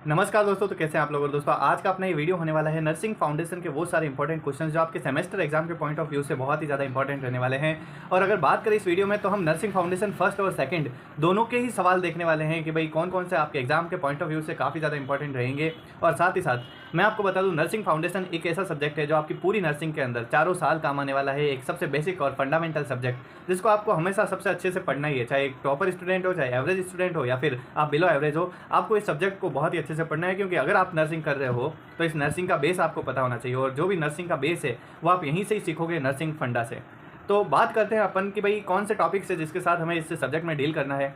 नमस्कार दोस्तों, तो कैसे हैं आप लोग। और दोस्तों आज का अपना ये वीडियो होने वाला है नर्सिंग फाउंडेशन के वो सारे इंपॉर्टेंट क्वेश्चंस जो आपके सेमेस्टर एग्जाम के पॉइंट ऑफ व्यू से बहुत ही ज़्यादा इंपॉर्टेंट रहने वाले हैं। और अगर बात करें इस वीडियो में तो हम नर्सिंग फाउंडेशन फर्स्ट और सेकंड दोनों के ही सवाल देखने वाले हैं कि भाई कौन कौन से आपके एग्जाम के पॉइंट ऑफ व्यू से काफ़ी ज़्यादा इंपॉर्टेंट रहेंगे। और साथ ही साथ मैं आपको बता दूं, नर्सिंग फाउंडेशन एक ऐसा सब्जेक्ट है जो आपकी पूरी नर्सिंग के अंदर चारों साल काम आने वाला है। एक सबसे बेसिक और फंडामेंटल सब्जेक्ट जिसको आपको हमेशा सबसे अच्छे से पढ़ना ही है, चाहे एक टॉपर स्टूडेंट हो, चाहे एवरेज स्टूडेंट हो, या फिर आप बिलो एवरेज हो। आपको इस सब्जेक्ट को बहुत ही अच्छे से पढ़ना है, क्योंकि अगर आप नर्सिंग कर रहे हो तो इस नर्सिंग का बेस आपको पता होना चाहिए। और जो भी नर्सिंग का बेस है वो आप यहीं से ही सीखोगे, नर्सिंग फंडा से। तो बात करते हैं अपन कि भाई कौन से टॉपिक्स है जिसके साथ हमें इस सब्जेक्ट में डील करना है।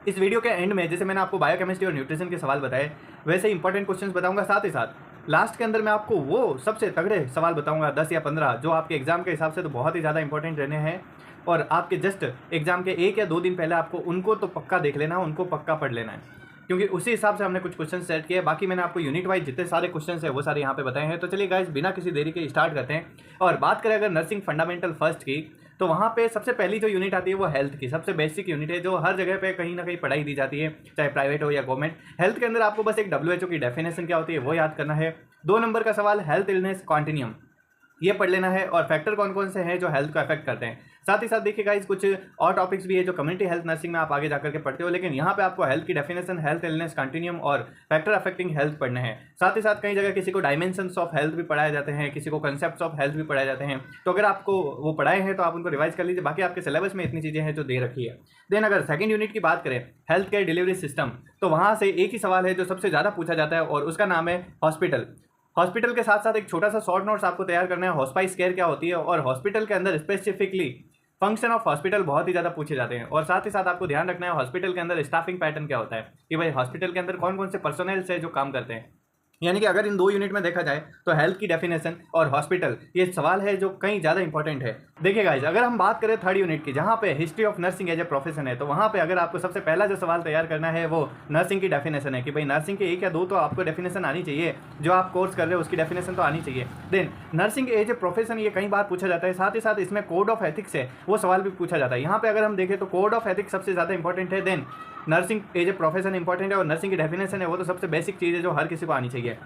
इस वीडियो के एंड में जैसे मैंने आपको बायोकेमिस्ट्री और न्यूट्रिशन के सवाल बताए, वैसे इंपॉर्टेंट क्वेश्चंस बताऊंगा। साथ ही साथ लास्ट के अंदर मैं आपको वो सबसे तगड़े सवाल बताऊंगा 10 या 15 जो आपके एग्जाम के हिसाब से तो बहुत ही ज़्यादा इंपॉर्टेंट रहने हैं। और आपके जस्ट एग्जाम के 1 या 2 दिन पहले आपको उनको तो पक्का देख लेना है, उनको पक्का पढ़ लेना है, क्योंकि उसी हिसाब से हमने कुछ क्वेश्चन सेट किए। बाकी मैंने आपको यूनिट वाइज जितने सारे क्वेश्चन है वो सारे यहाँ पे बताए हैं। तो चलिए गाइस, बिना किसी देरी के स्टार्ट करते हैं। और बात करें अगर नर्सिंग फंडामेंटल फर्स्ट की, तो वहाँ पे सबसे पहली जो यूनिट आती है वो हेल्थ की। सबसे बेसिक यूनिट है जो हर जगह पे कहीं ना कहीं पढ़ाई दी जाती है, चाहे प्राइवेट हो या गवर्नमेंट। हेल्थ के अंदर आपको बस एक WHO की डेफिनेशन क्या होती है वो याद करना है। 2 नंबर का सवाल हेल्थ इलनेस कॉन्टिन्यूम, ये पढ़ लेना है। और फैक्टर कौन कौन से हैं जो हेल्थ को अफेक्ट करते हैं। साथ ही साथ देखिए गाइस, कुछ और टॉपिक्स भी है जो कम्युनिटी हेल्थ नर्सिंग में आप आगे जाकर के पढ़ते हो, लेकिन यहाँ पे आपको हेल्थ की डेफिनेशन, हेल्थ इलनेस कंटिन्यूम और फैक्टर अफेक्टिंग हेल्थ पढ़ने हैं। साथ ही साथ कई जगह किसी को डायमेंशंस ऑफ हेल्थ भी पढ़ाए जाते हैं, किसी को कंसेप्ट्स ऑफ हेल्थ भी पढ़ाए जाते हैं। तो अगर आपको वो पढ़ाए हैं तो आप उनको रिवाइज कर लीजिए। बाकी आपके सिलेबस में इतनी चीज़ें हैं जो दे रखी है। देन अगर सेकंड यूनिट की बात करें, हेल्थ केयर डिलीवरी सिस्टम, तो वहाँ से एक ही सवाल है जो सबसे ज़्यादा पूछा जाता है और उसका नाम है हॉस्पिटल। हॉस्पिटल के साथ साथ एक छोटा सा शॉर्ट नोट्स आपको तैयार करना है, हॉस्पाइस केयर क्या होती है। और हॉस्पिटल के अंदर स्पेसिफिकली फंक्शन ऑफ हॉस्पिटल बहुत ही ज़्यादा पूछे जाते हैं। और साथ ही साथ आपको ध्यान रखना है हॉस्पिटल के अंदर स्टाफिंग पैटर्न क्या होता है, कि भाई हॉस्पिटल के अंदर कौन कौन से पर्सोनेल्स है जो काम करते हैं। यानी कि अगर इन 2 यूनिट में देखा जाए तो हेल्थ की डेफिनेशन और हॉस्पिटल, ये सवाल है जो कहीं ज़्यादा इंपॉर्टेंट है। देखिए गाइज, अगर हम बात करें थर्ड यूनिट की, जहाँ पे history of nursing as a profession है, तो वहाँ पे अगर आपको सबसे पहला जो सवाल तैयार करना है वो नर्सिंग की डेफिनेशन है, कि भाई नर्सिंग के 1 या 2 तो आपको डेफिनेशन आनी चाहिए। जो आप कोर्स कर रहे हो उसकी डेफिनेशन तो आनी चाहिए। Then nursing as a profession, ये कई बार पूछा जाता है। साथ ही साथ इसमें कोड ऑफ एथिक्स है, वो सवाल भी पूछा जाता है। यहाँ पे अगर हम देखें तो कोड ऑफ एथिक्स सबसे ज़्यादा इंपॉर्टेंट है। Then nursing as a profession important है, और नर्सिंग की डेफिनेशन है वो तो सबसे बेसिक चीज़ है जो हर किसी को आनी चाहिए।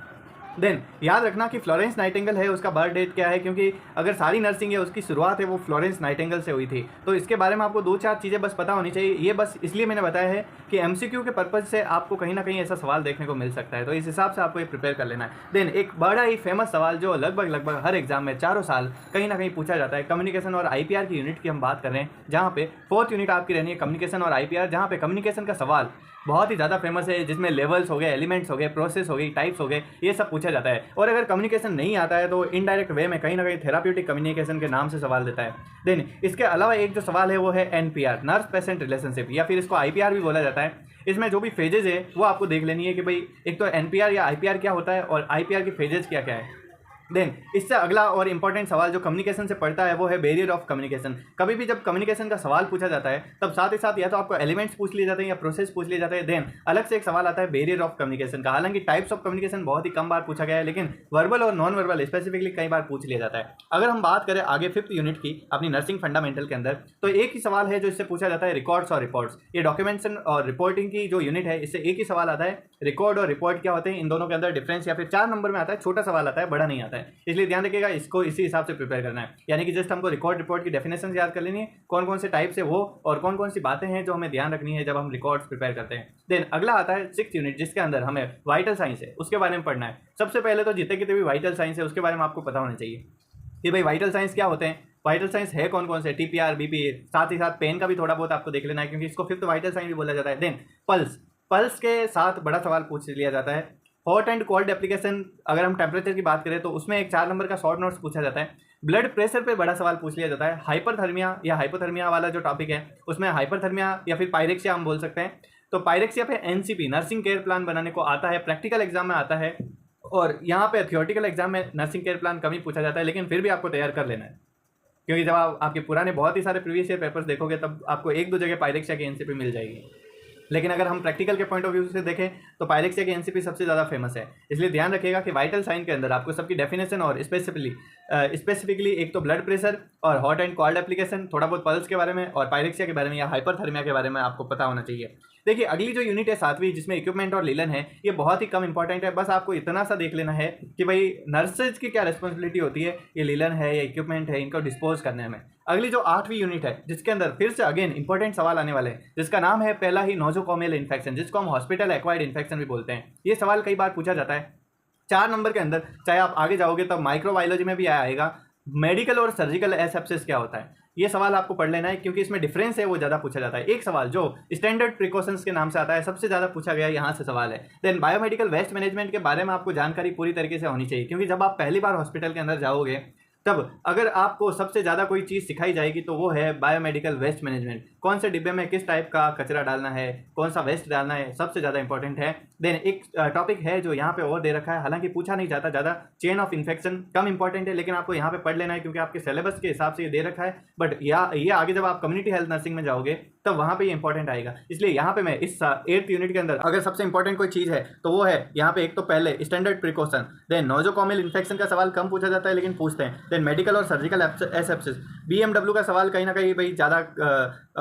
देन याद रखना कि फ्लोरेंस नाइटिंगेल है, उसका बर्थ डेट क्या है, क्योंकि अगर सारी नर्सिंग है उसकी शुरुआत है वो फ्लोरेंस नाइटिंगेल से हुई थी। तो इसके बारे में आपको 2-4 चीज़ें बस पता होनी चाहिए। ये बस इसलिए मैंने बताया है कि MCQ के पर्पज़ से आपको कहीं ना कहीं ऐसा सवाल देखने को मिल सकता है, तो इस हिसाब से आपको ये प्रिपेयर कर लेना है। देन एक बड़ा ही फेमस सवाल जो लगभग हर एग्जाम में चारों साल कहीं ना कहीं पूछा जाता है, कम्युनिकेशन और IPR की यूनिट की हम बात कर रहे हैं, जहाँ पे 4th यूनिट आपकी रहनी है कम्युनिकेशन और IPR, जहाँ पे कम्युनिकेशन का सवाल बहुत ही ज़्यादा फेमस है, जिसमें लेवल्स हो गए, एलिमेंट्स हो गए, प्रोसेस हो गई, टाइप्स हो गए, ये सब पूछा जाता है। और अगर कम्युनिकेशन नहीं आता है तो इनडायरेक्ट वे में कहीं ना कहीं थेराप्यूटिक कम्युनिकेशन के नाम से सवाल देता है। देन इसके अलावा एक जो सवाल है वो है NPR, नर्स पेशेंट रिलेशनशिप, या फिर इसको IPR भी बोला जाता है। इसमें जो भी फेजेज है वो आपको देख लेनी है कि भाई एक तो NPR या IPR क्या होता है और IPR की फेजेज क्या क्या है। देन इससे अगला और इंपॉर्टेंट सवाल जो कम्युनिकेशन से पड़ता है वो है बैरियर ऑफ कम्युनिकेशन। कभी भी जब कम्युनिकेशन का सवाल पूछा जाता है तब साथ ही साथ या तो आपको एलिमेंट्स पूछ लिए जाते हैं या प्रोसेस पूछ लिए जाते हैं। देन अलग से एक सवाल आता है बैरियर ऑफ कम्युनिकेशन का। हालांकि टाइप्स ऑफ कम्युनिकेशन बहुत ही कम बार पूछा गया है, लेकिन वर्बल और नॉन वर्बल स्पेसिफिकली कई बार पूछ लिया जाता है। अगर हम बात करें आगे 5th यूनिट की अपनी नर्सिंग फंडामेंटल के अंदर, तो एक ही सवाल है जो इससे पूछा जाता है, रिकॉर्ड्स और रिपोर्ट्स। ये डॉक्यूमेंटेशन और रिपोर्टिंग की जो यूनिट है, इससे एक ही सवाल आता है, रिकॉर्ड और रिपोर्ट क्या होते हैं, इन दोनों के अंदर डिफरेंस। या फिर 4 नंबर में आता है, छोटा सवाल आता है, बड़ा नहीं आता है, इसलिए ध्यान रखिएगा, इसको इसी हिसाब से प्रिपेयर करना है। यानी कि जस्ट हमको रिकॉर्ड रिपोर्ट की डेफिनेशन याद कर लेनी है, कौन कौन से टाइप्स है वो, और कौन कौन सी बातें हैं जो हमें ध्यान रखनी है जब हम रिकॉर्ड्स प्रिपेयर करते हैं। देन अगला आता है 6th यूनिट, जिसके अंदर हमें वाइटल साइंस है उसके बारे में पढ़ना है। सबसे पहले तो जितने कितने भी वाइटल साइंस है उसके बारे में आपको पता होना चाहिए कि भाई वाइटल साइंस क्या होते हैं, वाइटल साइंस है कौन कौन से, TPR, BP। साथ ही साथ पेन का भी थोड़ा बहुत आपको देख लेना है, क्योंकि इसको 5th वाइटल साइंस भी बोला जाता है। देन पल्स, पल्स के साथ बड़ा सवाल पूछ लिया जाता है। हॉट एंड कोल्ड एप्लीकेशन, अगर हम टेम्परेचर की बात करें तो उसमें एक 4 नंबर का शॉर्ट नोट्स पूछा जाता है। ब्लड प्रेशर पे बड़ा सवाल पूछ लिया जाता है। हाइपरथर्मिया या हाइपोथर्मिया वाला जो टॉपिक है उसमें हाइपरथर्मिया या फिर पायरेक्सिया हम बोल सकते हैं। तो पायरेक्सिया पे NCP, नर्सिंग केयर प्लान बनाने को आता है, प्रैक्टिकल एग्जाम में आता है। और यहाँ पे थियोरेटिकल एग्जाम में नर्सिंग केयर प्लान कम ही पूछा जाता है, लेकिन फिर भी आपको तैयार कर लेना है, क्योंकि जब आप आपके पुराने बहुत ही सारे प्रीवियस ईयर पेपर्स देखोगे तब आपको 1-2 जगह पायरेक्सिया की NCP मिल जाएगी। लेकिन अगर हम प्रैक्टिकल के पॉइंट ऑफ व्यू से देखें तो पायरेक्सिया की एनसीपी सबसे ज़्यादा फेमस है। इसलिए ध्यान रखिएगा कि वाइटल साइन के अंदर आपको सबकी डेफिनेशन और स्पेसिफिकली एक तो ब्लड प्रेशर और हॉट एंड कोल्ड एप्लीकेशन, थोड़ा बहुत पल्स के बारे में और पायरेक्सिया के बारे में या हाइपरथर्मिया के बारे में आपको पता होना चाहिए। देखिए अगली जो यूनिट है 7वीं, जिसमें इक्विपमेंट और लीलन है, ये बहुत ही कम इंपॉर्टेंट है। बस आपको इतना सा देख लेना है कि भाई नर्सेज की क्या रिस्पॉन्सिबिलिटी होती है, ये लीलन है या इक्विपमेंट है, इनको डिस्पोज करने में। अगली जो 8वीं यूनिट है, जिसके अंदर फिर से अगेन इंपॉर्टेंट सवाल आने वाले हैं, जिसका नाम है पहला ही नोजोकोमियल इन्फेक्शन, जिसको हम हॉस्पिटल एक्वायर्ड इन्फेक्शन भी बोलते हैं। ये सवाल कई बार पूछा जाता है 4 नंबर के अंदर, चाहे आप आगे जाओगे तब माइक्रोबायोलॉजी में भी आएगा, मेडिकल और सर्जिकल एसेप्सिस क्या होता है, ये सवाल आपको पढ़ लेना है, क्योंकि इसमें डिफरेंस है वो ज़्यादा पूछा जाता है। एक सवाल जो स्टैंडर्ड प्रिकॉशंस के नाम से आता है, सबसे ज़्यादा पूछा गया यहाँ से सवाल है। देन बायोमेडिकल वेस्ट मैनेजमेंट के बारे में आपको जानकारी पूरी तरीके से होनी चाहिए, क्योंकि जब आप पहली बार हॉस्पिटल के अंदर जाओगे तब अगर आपको सबसे ज़्यादा कोई चीज़ सिखाई जाएगी तो वो है बायोमेडिकल वेस्ट मैनेजमेंट। कौन से डिब्बे में किस टाइप का कचरा डालना है, कौन सा वेस्ट डालना है, सबसे ज़्यादा इंपॉर्टेंट है। देन एक टॉपिक है जो यहाँ पे और दे रखा है, हालांकि पूछा नहीं जाता ज़्यादा, chain of infection come important है, लेकिन आपको यहाँ पे पढ़ लेना है क्योंकि आपके सिलेबस के हिसाब से ये दे रखा है। बट ये आगे जब आप कम्युनिटी हेल्थ नर्सिंग में जाओगे तब वहाँ पे ये इंपॉर्टेंट आएगा। इसलिए यहाँ पे मैं इस 8th यूनिट के अंदर अगर सबसे इंपॉर्टेंट कोई चीज़ है तो वो है यहाँ पे एक तो पहले standard precaution, then nosocomial infection का सवाल कम पूछा जाता है लेकिन पूछते हैं, देन मेडिकल और सर्जिकल एसेप्सिस। BMW का सवाल कहीं ना कहीं भाई ज़्यादा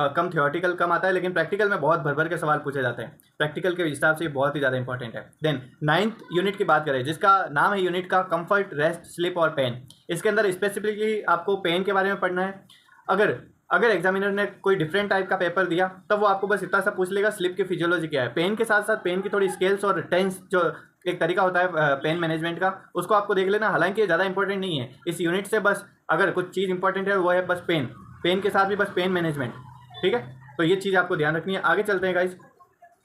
कम थियोरटिकल कम आता है, लेकिन प्रैक्टिकल में बहुत भर भर के सवाल पूछे जाते हैं, प्रैक्टिकल के हिसाब से बहुत ही ज़्यादा इंपॉर्टेंट है। देन 9th यूनिट की बात करें, जिसका नाम है यूनिट का कंफर्ट, रेस्ट, स्लिप और पेन। इसके अंदर स्पेसिफिकली आपको पेन के बारे में पढ़ना है। अगर एग्जामिनर ने कोई डिफरेंट टाइप का पेपर दिया तब वो आपको बस इतना सा पूछ लेगा स्लिप की फिजियोलॉजी क्या है। पेन के साथ साथ पेन की थोड़ी स्केल्स और टेंस जो एक तरीका होता है पेन मैनेजमेंट का, उसको आपको देख लेना। हालांकि ये ज़्यादा इंपॉर्टेंट नहीं है इस यूनिट से, बस अगर कुछ चीज़ इंपॉर्टेंट है वो है बस पेन के साथ भी बस पेन मैनेजमेंट, ठीक है। तो ये चीज़ आपको ध्यान रखनी है। आगे चलते हैं गाइस,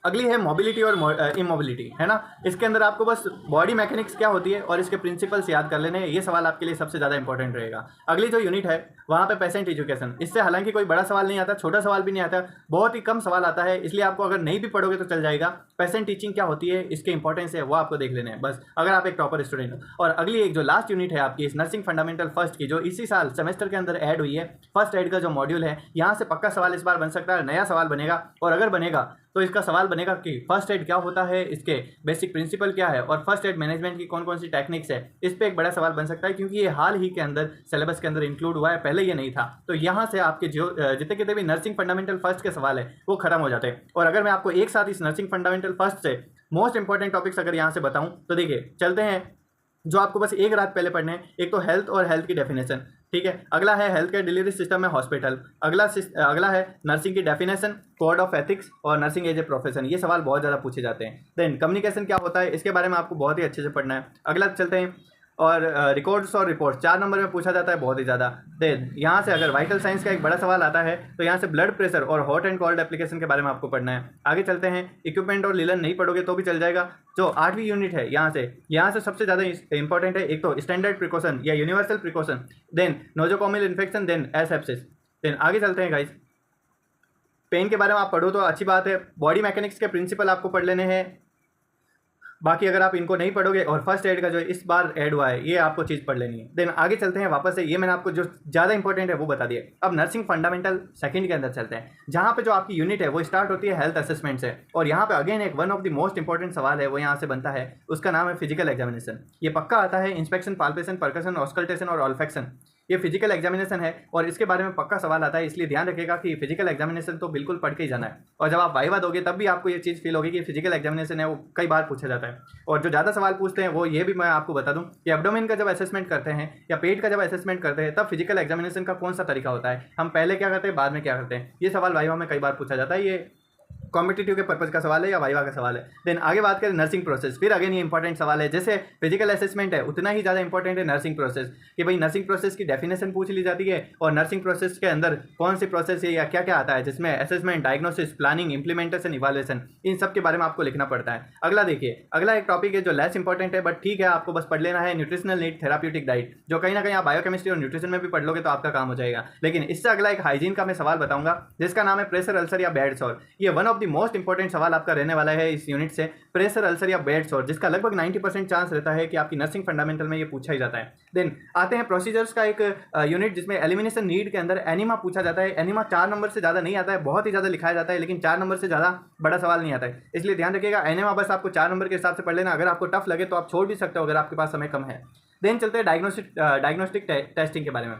अगली है मोबिलिटी और इमोबिलिटी, है ना। इसके अंदर आपको बस बॉडी मैकेनिक्स क्या होती है और इसके प्रिंसिपल्स याद कर लेने हैं, ये सवाल आपके लिए सबसे ज़्यादा इंपॉर्टेंट रहेगा। अगली जो यूनिट है वहाँ पे पेशेंट एजुकेशन, इससे हालांकि कोई बड़ा सवाल नहीं आता, छोटा सवाल भी नहीं आता, बहुत ही कम सवाल आता है, इसलिए आपको अगर नहीं भी पढ़ोगे तो चल जाएगा। पेशेंट टीचिंग क्या होती है, इसके इंपॉर्टेंस है वो आपको देख लेने हैं बस, अगर आप एक प्रॉपर स्टूडेंट हो। और अगली एक जो लास्ट यूनिट है आपकी इस नर्सिंग फंडामेंटल फर्स्ट की, जो इसी साल सेमेस्टर के अंदर ऐड हुई है, फर्स्ट एड का जो मॉड्यूल है, यहाँ से पक्का सवाल इस बार बन सकता है, नया सवाल बनेगा। और अगर बनेगा तो इसका सवाल बनेगा कि फर्स्ट एड क्या होता है, इसके बेसिक प्रिंसिपल क्या है और फर्स्ट एड मैनेजमेंट की कौन कौन सी टेक्निक्स है। इस पे एक बड़ा सवाल बन सकता है, क्योंकि ये हाल ही के अंदर सिलेबस के अंदर इंक्लूड हुआ है, पहले ये नहीं था। तो यहाँ से आपके जो जितने कितने भी नर्सिंग फंडामेंटल फर्स्ट के सवाल है वो खत्म हो जाते हैं। और अगर मैं आपको एक साथ इस नर्सिंग फंडामेंटल फर्स्ट से मोस्ट इंपॉर्टेंट टॉपिक्स अगर यहाँ से बताऊँ तो देखिए चलते हैं, जो आपको बस एक रात पहले पढ़ने हैं। एक तो हेल्थ और हेल्थ की डेफिनेशन, ठीक है। अगला है हेल्थ केयर डिलीवरी सिस्टम में हॉस्पिटल। अगला है नर्सिंग की डेफिनेशन, कोड ऑफ एथिक्स और नर्सिंग एज ए प्रोफेशन। ये सवाल बहुत ज़्यादा पूछे जाते हैं। देन कम्युनिकेशन क्या होता है, इसके बारे में आपको बहुत ही अच्छे से पढ़ना है। अगला चलते हैं, और रिकॉर्ड्स और रिपोर्ट्स 4 नंबर में पूछा जाता है बहुत ही ज़्यादा। देन यहाँ से अगर वाइटल साइंस का एक बड़ा सवाल आता है तो यहाँ से ब्लड प्रेशर और हॉट एंड कोल्ड एप्लीकेशन के बारे में आपको पढ़ना है। आगे चलते हैं, इक्विपमेंट और लीलन नहीं पढ़ोगे तो भी चल जाएगा। जो 8वीं यूनिट है यहाँ से सबसे ज़्यादा इंपॉर्टेंट है एक तो स्टैंडर्ड प्रिकॉशन या universal precaution, then nosocomial infection, then asepsis. Then आगे चलते हैं गाइस, पेन के बारे में आप पढ़ो तो अच्छी बात है, बॉडी मैकेनिक्स के प्रिंसिपल आपको पढ़ लेने हैं। बाकी अगर आप इनको नहीं पढ़ोगे और फर्स्ट एड का जो इस बार ऐड हुआ है ये आपको चीज़ पढ़ लेनी है। देन आगे चलते हैं वापस से, ये मैंने आपको जो ज़्यादा इंपॉर्टेंट है वो बता दिया। अब नर्सिंग फंडामेंटल सेकंड के अंदर चलते हैं, जहाँ पे जो आपकी यूनिट है वो स्टार्ट होती है हेल्थ असेसमेंट से। और यहाँ पे अगेन एक one of the most important सवाल है वो यहाँ से बनता है, उसका नाम है फिजिकल एग्जामिनेशन। ये पक्का आता है, इंस्पेक्शन, पाल्पेशन, परकशन, ऑस्कल्टेशन और ऑल्फेक्शन, ये फिजिकल एग्जामिनेशन है और इसके बारे में पक्का सवाल आता है। इसलिए ध्यान रखिएगा कि फिजिकल एग्जामिनेशन तो बिल्कुल पढ़ के ही जाना है। और जब आप वाइवा दोगे तब भी आपको ये चीज़ फील होगी कि फिजिकल एग्जामिनेशन है वो कई बार पूछा जाता है। और जो ज़्यादा सवाल पूछते हैं वो ये भी मैं आपको बता दूं कि एब्डोमेन का जब असेसमेंट करते हैं या पेट का जब असेसमेंट करते हैं तब फिजिकल एग्जामिनेशन का कौन सा तरीका होता है, हम पहले क्या करते हैं बाद में क्या करते हैं, ये सवाल वाइवा में कई बार पूछा जाता है। ये कॉम्पिटिटिव के पर्पज़ का सवाल है या वाइवा का सवाल है। देन आगे बात करें नर्सिंग प्रोसेस, फिर अगेन ये इंपॉर्टेंट सवाल है। जैसे फिजिकल असेसमेंट है उतना ही ज़्यादा इंपॉर्टेंट है नर्सिंग प्रोसेस, कि भाई नर्सिंग प्रोसेस की डेफिनेशन पूछ ली जाती है और नर्सिंग प्रोसेस के अंदर कौन सी प्रोसेस है या क्या क्या आता है, जिसमें assessment, diagnosis, planning, implementation, evaluation, इन सब के बारे में आपको लिखना पड़ता है। अगला देखिए, अगला एक टॉपिक है जो लेस इंपॉर्टेंट है बट ठीक है, आपको बस पढ़ लेना है, न्यूट्रिशनल नीड, थेराप्यूटिक डाइट, जो कहीं ना कहीं आप बायोकेमिस्ट्री और न्यूट्रिशन में भी पढ़ लोगे तो आपका काम हो जाएगा। लेकिन इससे अगला एक हाइजीन का मैं सवाल बताऊंगा जिसका नाम है प्रेशर अल्सर या बेड सोर। ये one of the most important सवाल आपका रहने वाला है इस यूनिट से, प्रेशर अल्सर या बेड सोर, जिसका लगभग 90% चांस रहता है कि आपकी नर्सिंग फंडामेंटल में ये पूछा ही जाता है। देन आते हैं प्रोसीजर्स का एक यूनिट जिसमें एलिमिनेशन नीड के अंदर एनिमा पूछा जाता है। एनिमा 4 नंबर से ज़्यादा नहीं आता है, बहुत ही ज़्यादा लिखाया जाता है लेकिन 4 नंबर से ज़्यादा बड़ा सवाल नहीं आता है, इसलिए ध्यान रखिएगा। एनिमा बस आपको 4 नंबर के हिसाब से पढ़ लेना, अगर आपको टफ लगे तो आप छोड़ भी सकते हो अगर आपके पास समय कम है। देन चलते हैं डायग्नोस्टिक टेस्टिंग के बारे में।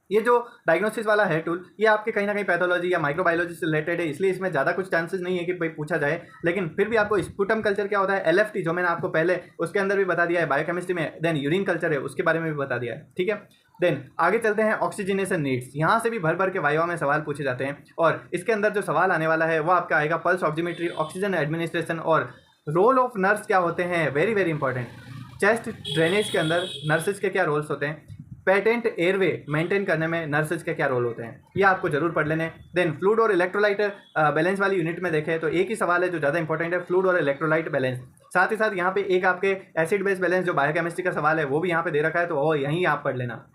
ये जो डायग्नोसिस वाला है टूल, ये आपके कहीं ना कहीं पैथोलॉजी या माइक्रोबायोलॉजी से रिलेटेड है, इसलिए इसमें ज़्यादा कुछ चांसेस नहीं है कि भाई पूछा जाए, लेकिन फिर भी आपको स्पुटम कल्चर क्या होता है, LFT जो मैंने आपको पहले उसके अंदर भी बता दिया है बायोकेमिस्ट्री में, देन यूरिन कल्चर है उसके बारे में भी बता दिया है, ठीक है। देन आगे चलते हैं ऑक्सीजनेशन नीड्स, यहाँ से भी भर भर के वाइवा में सवाल पूछे जाते हैं, और इसके अंदर जो सवाल आने वाला है वो आपका आएगा पल्स ऑक्सीमेट्री, ऑक्सीजन एडमिनिस्ट्रेशन और रोल ऑफ नर्स क्या होते हैं, very very important. Chest drainage के अंदर नर्सेज के क्या रोल्स होते हैं, पेटेंट एयरवे मेंटेन करने में नर्सेज के क्या रोल होते हैं, ये आपको जरूर पढ़ लेने। देन फ्लूइड और इलेक्ट्रोलाइट बैलेंस वाली यूनिट में देखें तो एक ही सवाल है जो ज़्यादा इंपॉर्टेंट है, फ्लूइड और इलेक्ट्रोलाइट बैलेंस। साथ ही साथ यहाँ पे एक आपके एसिड बेस बैलेंस जो बायोकेमिस्ट्री का सवाल है वो भी यहाँ पे दे रखा है, तो वो यहीं आप पढ़ लेना।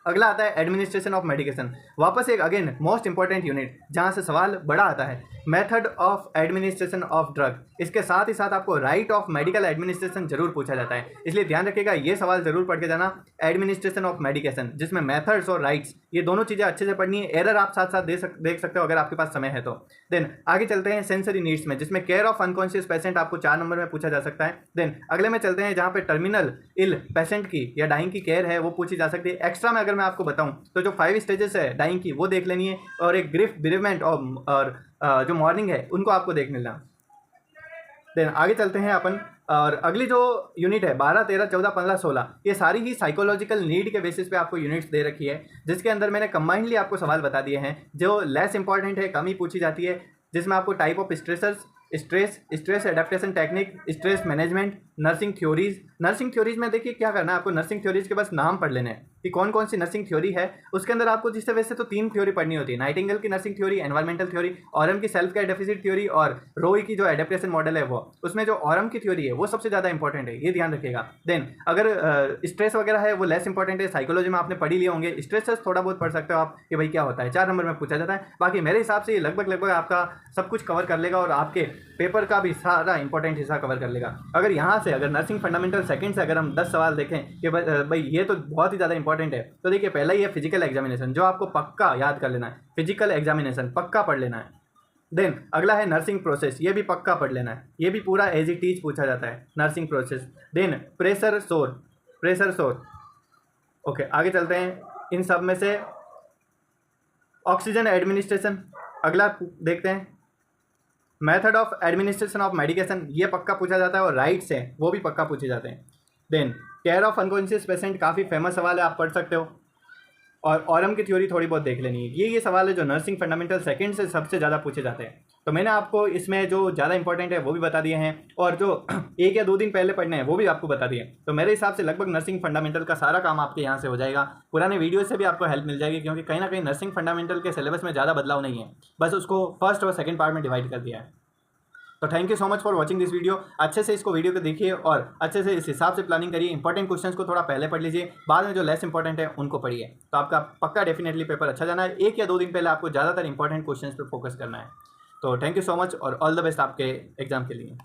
अगला आता है एडमिनिस्ट्रेशन ऑफ मेडिकेशन, वापस एक अगेन मोस्ट इंपॉर्टेंट यूनिट जहाँ से सवाल बड़ा आता है, method of administration of drug. इसके साथ ही साथ आपको राइट ऑफ मेडिकल एडमिनिस्ट्रेशन जरूर पूछा जाता है, इसलिए ध्यान रखिएगा ये सवाल जरूर पढ़ के जाना, एडमिनिस्ट्रेशन ऑफ मेडिकेशन, जिसमें मेथड्स और राइट्स ये दोनों चीज़ें अच्छे से पढ़नी है। एरर आप साथ साथ देख सकते हो अगर आपके पास समय है तो। देन आगे चलते हैं सेंसरी नीड्स में, जिसमें केयर ऑफ अनकॉन्शियस पेशेंट आपको 4 नंबर में पूछा जा सकता है। देन अगले में चलते हैं जहाँ पे टर्मिनल इल पेशेंट की या डाइंग की केयर है वो पूछी जा सकती है। एक्स्ट्रा में अगर मैं आपको बताऊं तो जो 5 स्टेजेस है डाइंग की वो देख लेनी है, और एक ग्रिफ बिरेवमेंट और जो मॉर्निंग है उनको आपको देख लेना। देन आगे चलते हैं अपन, और अगली जो यूनिट है 12, 13, 14, 15, 16 ये सारी ही साइकोलॉजिकल नीड के बेसिस पे आपको यूनिट्स दे रखी है, जिसके अंदर मैंने कंबाइंडली आपको सवाल बता दिए हैं जो लेस इंपॉर्टेंट है, कम ही पूछी जाती है, जिसमें आपको type of stressors, stress adaptation technique, stress management, nursing theories में देखिए क्या करना है आपको, नर्सिंग थ्योरीज के बस नाम पढ़ लेने हैं कि कौन कौन सी नर्सिंग थ्योरी है। उसके अंदर आपको जिससे वैसे तो 3 थ्योरी पढ़नी होती है, नाइटिंगेल की nursing theory, environmental theory, Aurum की सेल्फ केयर डेफिसिट थ्योरी, और रोई की जो एडेप्टेशन मॉडल है वो, उसमें जो ऑरम की थ्योरी है वो सबसे ज़्यादा इंपॉर्टेंट है, ये ध्यान रखिएगा। देन अगर स्ट्रेस वगैरह है वो लेस इंपॉर्टेंट है, साइकोलॉजी में आपने पढ़ी लिए होंगे, स्ट्रेस थोड़ा बहुत पढ़ सकते हो आप कि भाई क्या होता है, 4 नंबर में पूछा जाता है। बाकी मेरे हिसाब से ये लगभग आपका सब कुछ कवर कर लेगा और आपके पेपर का भी सारा इंपॉर्टेंट हिस्सा कवर कर लेगा। अगर यहाँ से अगर नर्सिंग फंडामेंटल सेकंड से अगर हम 10 सवाल देखें कि भाई ये तो बहुत ही ज़्यादा इंपॉर्टेंट है, तो देखिए पहला ही है फिजिकल एग्जामिनेशन, जो आपको पक्का याद कर लेना है, फिजिकल एग्जामिनेशन पक्का पढ़ लेना है। देन अगला है नर्सिंग प्रोसेस, ये भी पक्का पढ़ लेना है, ये भी पूरा एज इट इज पूछा जाता है नर्सिंग प्रोसेस। देन प्रेशर सोर, ओके आगे चलते हैं। इन सब में से ऑक्सीजन एडमिनिस्ट्रेशन अगला देखते हैं, method of administration of medication ये पक्का पूछा जाता है, और राइट्स हैं वो भी पक्का पूछे जाते हैं। Then care of unconscious patient काफ़ी फेमस सवाल है, आप पढ़ सकते हो, और ऑरम की थ्योरी थोड़ी बहुत देख लेनी है। ये सवाल है जो नर्सिंग फंडामेंटल सेकंड से सबसे ज़्यादा पूछे जाते हैं। तो मैंने आपको इसमें जो ज़्यादा इंपॉर्टेंट है वो भी बता दिए हैं, और जो 1 या 2 दिन पहले पढ़ने हैं वो भी आपको बता दिए। तो मेरे हिसाब से लगभग नर्सिंग फंडामेंटल का सारा काम आपके यहाँ से हो जाएगा। पुराने वीडियो से भी आपको हेल्प मिल जाएगी, क्योंकि कहीं ना कहीं नर्सिंग फंडामेंटल के सिलेबस में ज़्यादा बदलाव नहीं है, बस उसको फर्स्ट और सेकेंड पार्ट में डिवाइड कर दिया है। तो thank you so much for watching this video. अच्छे से इसको वीडियो को देखिए और अच्छे से इस हिसाब से प्लानिंग करिए। इंपॉर्टेंट क्वेश्चंस को थोड़ा पहले पढ़ लीजिए, बाद में जो लेस इंपॉर्टेंट है उनको पढ़िए, तो आपका पक्का डेफिनेटली पेपर अच्छा जाना है। 1 या 2 दिन पहले आपको ज़्यादातर इंपॉर्टेंट क्वेश्चंस पे फोकस करना है। तो थैंक यू सो मच और ऑल द बेस्ट आपके एग्जाम के लिए।